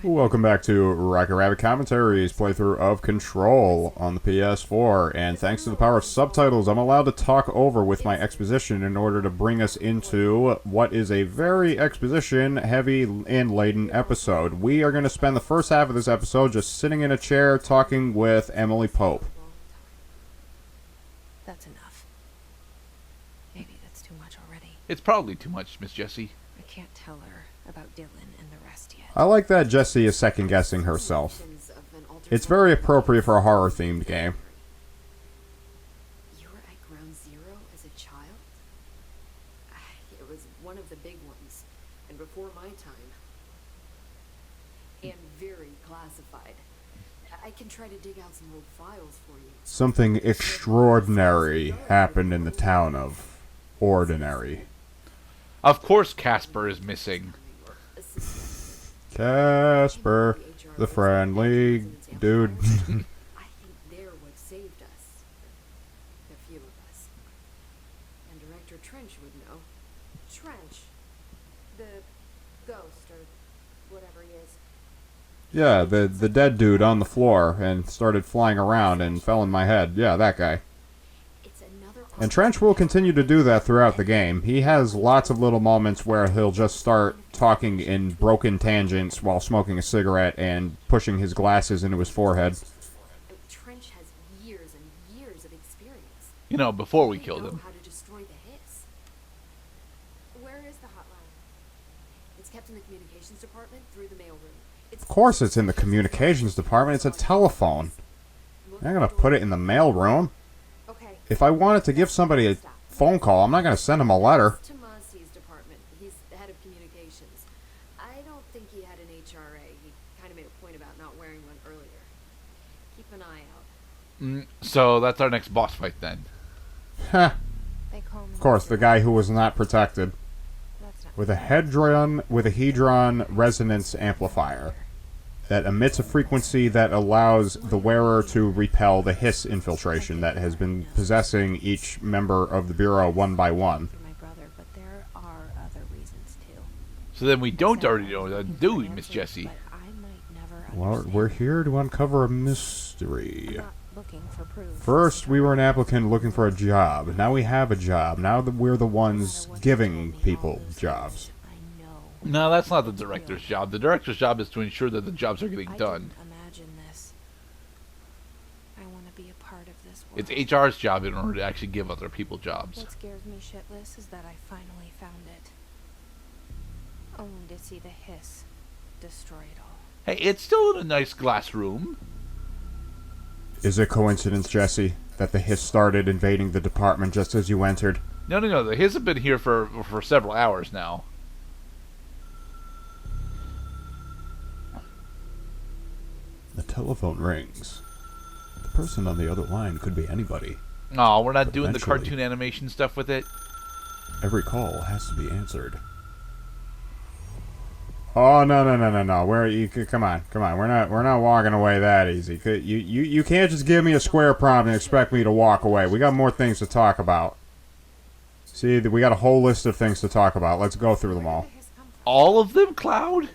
Welcome back to Rocket Rabbit Commentaries, playthrough of Control on the PS4, and thanks to the power of subtitles, I'm allowed to talk over with my exposition in order to bring us into what is a very exposition-heavy and laden episode. We are going to spend the first half of this episode just sitting in a chair talking with Emily Pope. That's enough. Maybe that's too much already. It's probably too much, Miss Jessie. I can't tell her about Dylan and the rest yet. I like that Jessie is second-guessing herself. It's very appropriate for a horror-themed game. You were at Ground Zero as a child? It was one of the big ones, and before my time. And very classified. I can try to dig out some old files for you. Something extraordinary happened in the town of Ordinary. Of course Casper is missing. Casper, the friendly dude. I think they're what saved us. A few of us. And Director Trench would know. Trench? The ghost, or whatever he is. Yeah, the dead dude on the floor and started flying around and fell in my head. Yeah, that guy. And Trench will continue to do that throughout the game. He has lots of little moments where he'll just start talking in broken tangents while smoking a cigarette and pushing his glasses into his forehead. Trench has years and years of experience. You know, before we killed him. How to destroy the hiss. Where is the hotline? It's kept in the communications department through the mailroom. Of course it's in the communications department. It's a telephone. I'm not going to put it in the mailroom. If I wanted to give somebody a phone call, I'm not going to send him a letter. Tomasi's department. He's the head of communications. I don't think he had an HRA. He kind of made a point about not wearing one earlier. Keep an eye out. So that's our next boss fight then. Heh. Of course, the guy who was not protected. With a hedron resonance amplifier that emits a frequency that allows the wearer to repel the hiss infiltration that has been possessing each member of the Bureau one by one. So then we don't already know that, do we, Miss Jessie? Well, we're here to uncover a mystery. First, we were an applicant looking for a job. Now we have a job. Now that we're the ones giving people jobs. No, that's not the director's job. The director's job is to ensure that the jobs are getting done. It's HR's job in order to actually give other people jobs. What scares me shitless is that I finally found it. Only to see the hiss destroy it all. Hey, it's still in a nice glass room. Is it coincidence, Jesse, that the hiss started invading the department just as you entered? No. The hiss have been here for several hours now. The telephone rings. The person on the other line could be anybody. No, we're not doing the cartoon animation stuff with it. Every call has to be answered. Oh no! Come on! We're not walking away that easy. You can't just give me a square prompt and expect me to walk away. We got more things to talk about. See, we got a whole list of things to talk about. Let's go through them all. All of them, Cloud?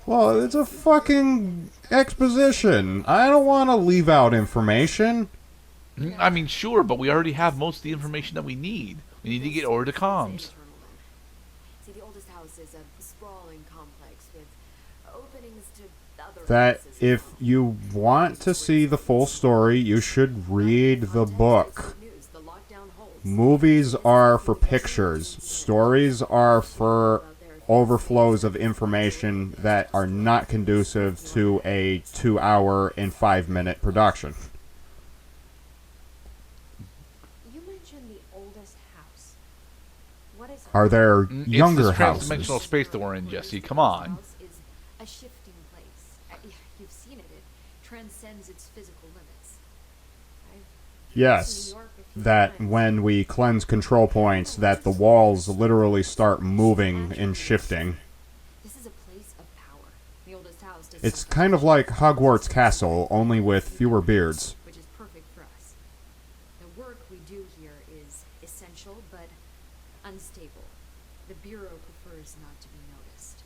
Well, it's a fucking exposition. I don't want to leave out information. I mean, sure, but we already have most of the information that we need. We need to get over to comms. See, the oldest house is a sprawling complex with openings to other That if you want to see the full story, you should read the book. Movies are for pictures. Stories are for overflows of information that are not conducive to a 2-hour and 5-minute production. You mentioned the oldest house. What is it? Are there younger it's this houses? Transdimensional space that we're in, Jesse. Come on. Is a shifting place. You've seen it. It transcends its physical limits. Yes. That when we cleanse control points, that the walls literally start moving and shifting. This is a place of power. The oldest house does It's kind of like Hogwarts Castle, only with fewer beards. which is perfect for us. The work we do here is essential but unstable. The Bureau prefers not to be noticed.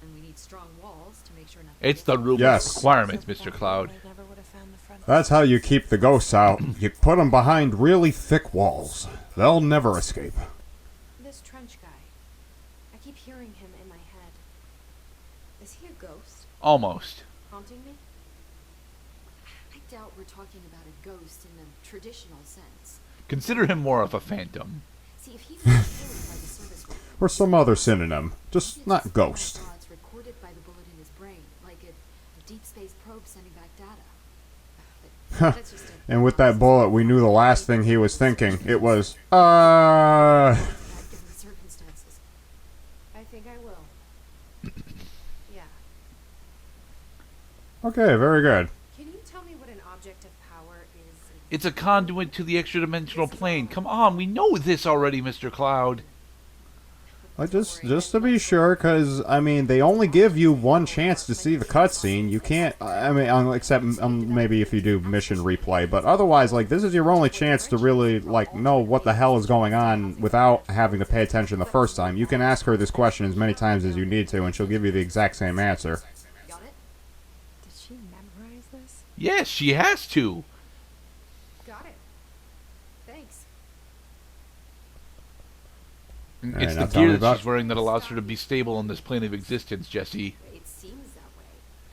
And we need need strong walls to make sure nothing It's gets the in. room Yes. requirements, Mr. Cloud. I never would have found the front. That's how you keep the ghosts out. You put them behind really thick walls. They'll never escape. This trench guy. I keep hearing him in my head. Is he a ghost Almost. haunting me? I doubt we're talking about a ghost in the traditional sense. Consider him more of a phantom. See, if he's not killed by the service weapon, Or some other synonym. Just maybe not it's ghost. thoughts recorded by the bullet in his brain, like a deep space probe sending back data. But that's just a And with that bullet, we knew the last thing he was thinking. It was, given the circumstances. I think I will. Yeah. Okay, very good. Can you tell me what an object of power is? It's a conduit to the extra-dimensional plane. Come on, we know this already, Mr. Cloud. Just to be sure, because, I mean, they only give you one chance to see the cutscene. You can't, I mean, except maybe if you do mission replay, but otherwise, like, this is your only chance to really, like, know what the hell is going on without having to pay attention the first time. You can ask her this question as many times as you need to, and she'll give you the exact same answer. Got it? Did she memorize this? Yes, she has to. Got it. Thanks. It's now the tell me gear that about- she's wearing that allows her to be stable on this plane of existence, Jesse. It seems that way.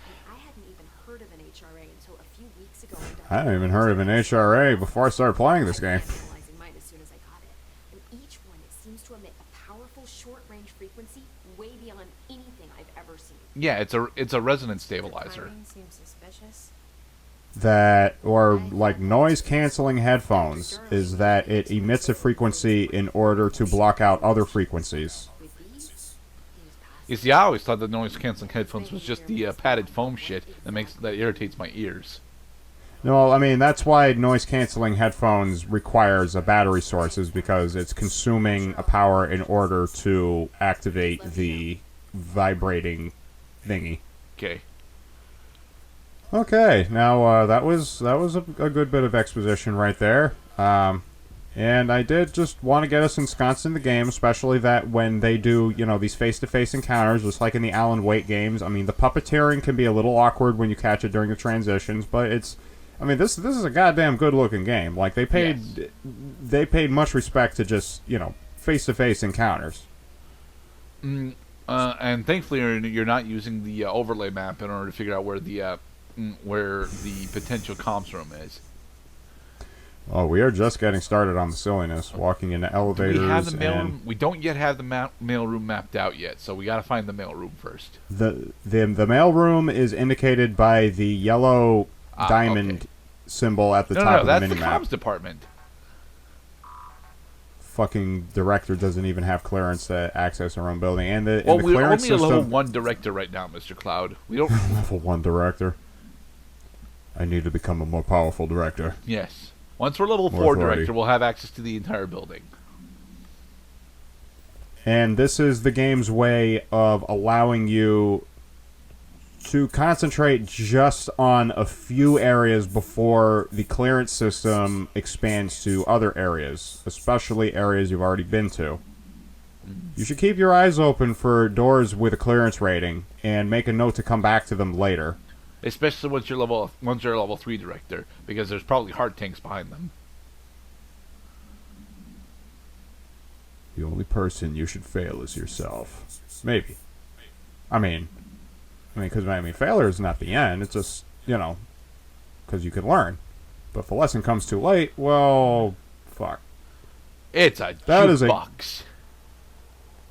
And I hadn't even heard of an HRA until a few weeks ago. when I hadn't Dr. even heard of an HRA before I started playing this game. Analyzing mine as soon as I got it. And each one, it seems to emit a powerful short-range frequency way beyond anything I've ever seen. Yeah, it's a resonance The stabilizer. timing seems suspicious. That, or like noise-canceling headphones, is that it emits a frequency in order to block out other frequencies. With these You see, I always thought the noise-canceling headphones was just the padded foam shit that irritates my ears. No, I mean, that's why noise-canceling headphones requires a battery source, is because it's consuming a power in order to activate the vibrating thingy. Okay. Okay, now that was a good bit of exposition right there. And I did just want to get us ensconced in the game, especially that when they do, you know, these face-to-face encounters, just like in the Alan Wake games. I mean, the puppeteering can be a little awkward when you catch it during the transitions, but it's, I mean, this is a goddamn good-looking game. Like they paid much respect to just, you know, face-to-face encounters. And thankfully, you're not using the overlay map in order to figure out where the potential comms room is. Oh, we are just getting started on the silliness, walking into elevators. We have the mail and room. We don't yet have the mail room mapped out yet, so we got to find the mail room first. the mail room is indicated by the yellow diamond okay. symbol at the No, top that's of the the minimap. comms department. Fucking director doesn't even have clearance to access her own building, and the Well, and the we're clearance only a level system. 1 director right now, Mr. Cloud. We don't. Level 1 director. I need to become a more powerful director. Yes. Once we're level More 4 authority. director, we'll have access to the entire building. And this is the game's way of allowing you to concentrate just on a few areas before the clearance system expands to other areas, especially areas you've already been to. You should keep your eyes open for doors with a clearance rating and make a note to come back to them later. Especially once you're a level 3 director, because there's probably heart tanks behind them. The only person you should fail is yourself. Maybe. I mean, because failure is not the end. It's just, you know, because you can learn. But if the lesson comes too late, well, fuck. It's a That is a- jukebox.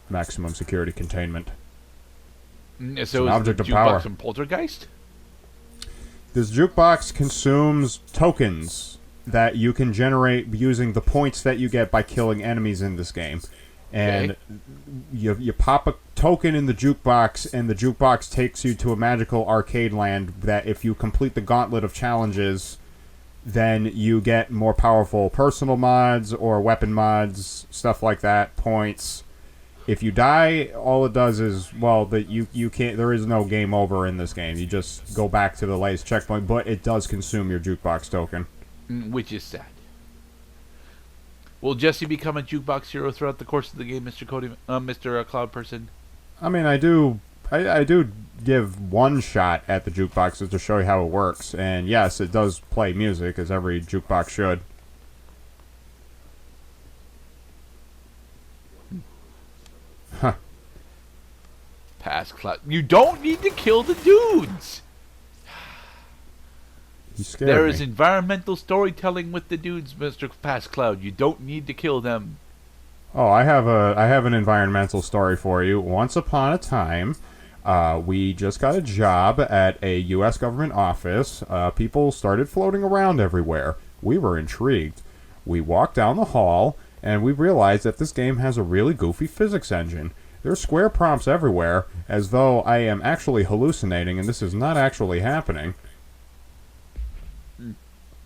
Maximum security containment. So an is the object of jukebox power. and poltergeist? This jukebox consumes tokens that you can generate using the points that you get by killing enemies in this game. And Okay. you pop a token in the jukebox, and the jukebox takes you to a magical arcade land that if you complete the gauntlet of challenges, then you get more powerful personal mods or weapon mods, stuff like that, points. If you die, all it does is, well, you can't. There is no game over in this game. You just go back to the latest checkpoint, but it does consume your jukebox token. Which is sad. Will Jesse become a jukebox hero throughout the course of the game, Mr. Cloud person? I mean, I do I do give one shot at the jukeboxes to show you how it works. And yes, it does play music, as every jukebox should. Huh. Pass Cloud. You don't need to kill the dudes. You scared There me. is environmental storytelling with the dudes, Mr. Pass Cloud. You don't need to kill them. Oh, I have an environmental story for you. Once upon a time, we just got a job at a U.S. government office. People started floating around everywhere. We were intrigued. We walked down the hall, and we realized that this game has a really goofy physics engine. There's square prompts everywhere, as though I am actually hallucinating, and this is not actually happening.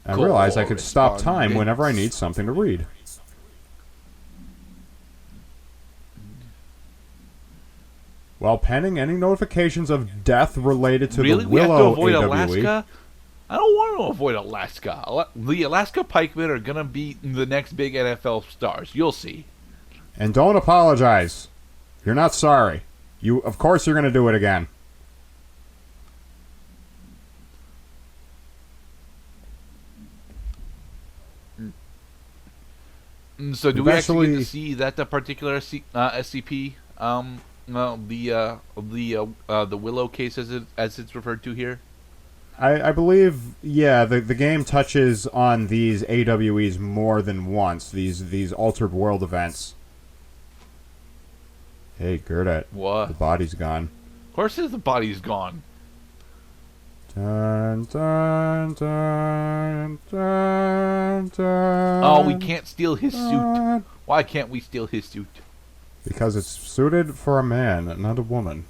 I realized I could stop time whenever I need something to read. While pending any notifications of death related to Really? the We have to Willow avoid AWE. Alaska? I don't want to avoid Alaska. The Alaska pikemen are going to be the next big NFL stars. You'll see. And don't apologize. You're not sorry. Of course you're going to do it again. So do we actually get to Eventually- see that the particular SCP, the Willow case as it's referred to here? I believe, yeah, the game touches on these AWEs more than once, these altered world events. Hey, Gerdat. What? The body's gone. Of course, the body's gone. Dun, dun, dun, dun, dun, Oh, we can't steal his suit. Why can't we steal his suit? Because it's suited for a man, not a woman.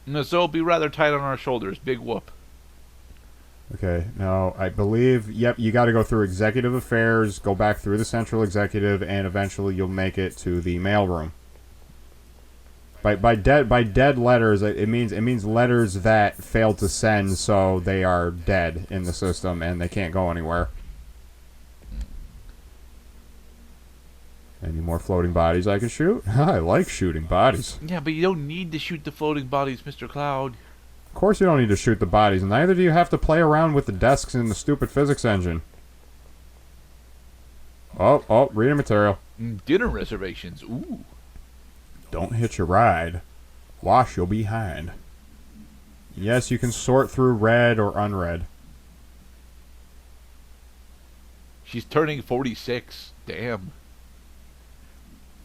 No, so it'll be rather tight on our shoulders. Big whoop. Okay, now I believe, yep, you got to go through executive affairs, go back through the central executive, and eventually you'll make it to the mailroom. By dead letters, it means letters that failed to send, so they are dead in the system and they can't go anywhere. Any more floating bodies I can shoot? I like shooting bodies. Yeah, but you don't need to shoot the floating bodies, Mr. Cloud. Of course you don't need to shoot the bodies, and neither do you have to play around with the desks in the stupid physics engine. Oh, reading material. Dinner reservations. Ooh. Don't hitch a ride. Wash your behind. Yes, you can sort through read or unread. She's turning 46. Damn.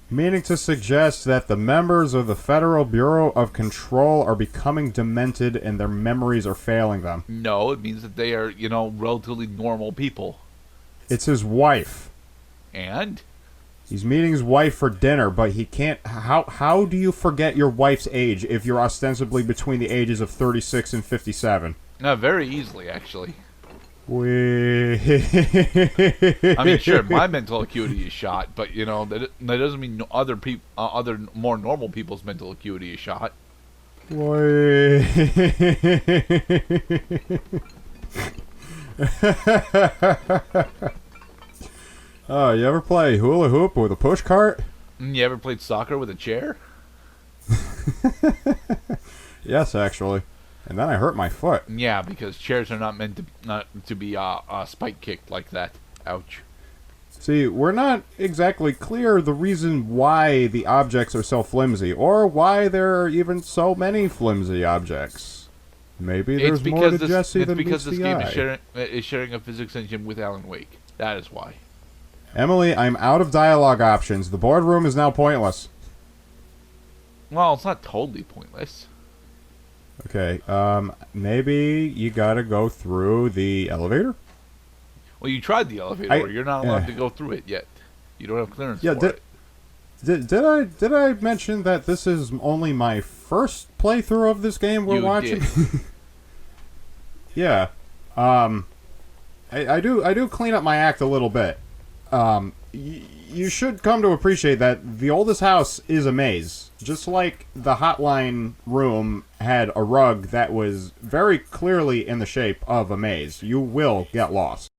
Meaning to suggest that the members of the Federal Bureau of Control are becoming demented and their memories are failing them. No, it means that they are, relatively normal people. It's his wife. And? He's meeting his wife for dinner, but he can't... How do you forget your wife's age if you're ostensibly between the ages of 36 and 57? Very easily, actually. I I mean, sure, my mental acuity is shot, but, that doesn't mean other more normal people's mental acuity is shot. Oh, you ever play hula hoop with a push cart? You ever played soccer with a chair? Yes, actually. And then I hurt my foot. Yeah, because chairs are not meant to be spike kicked like that. Ouch. See, we're not exactly clear the reason why the objects are so flimsy, or why there are even so many flimsy objects. Maybe there's more to Jesse than meets this the game eye. is sharing a physics engine with Alan Wake. That is why. Emily, I'm out of dialogue options. The boardroom is now pointless. Well, it's not totally pointless. Okay, maybe you gotta go through the elevator? Well, you tried the elevator. You're not allowed to go through it yet. You don't have clearance for it. Did I mention that this is only my first playthrough of this game we're watching? Did. Yeah. I do clean up my act a little bit. You should come to appreciate that the oldest house is a maze. Just like the hotline room had a rug that was very clearly in the shape of a maze. You will get lost.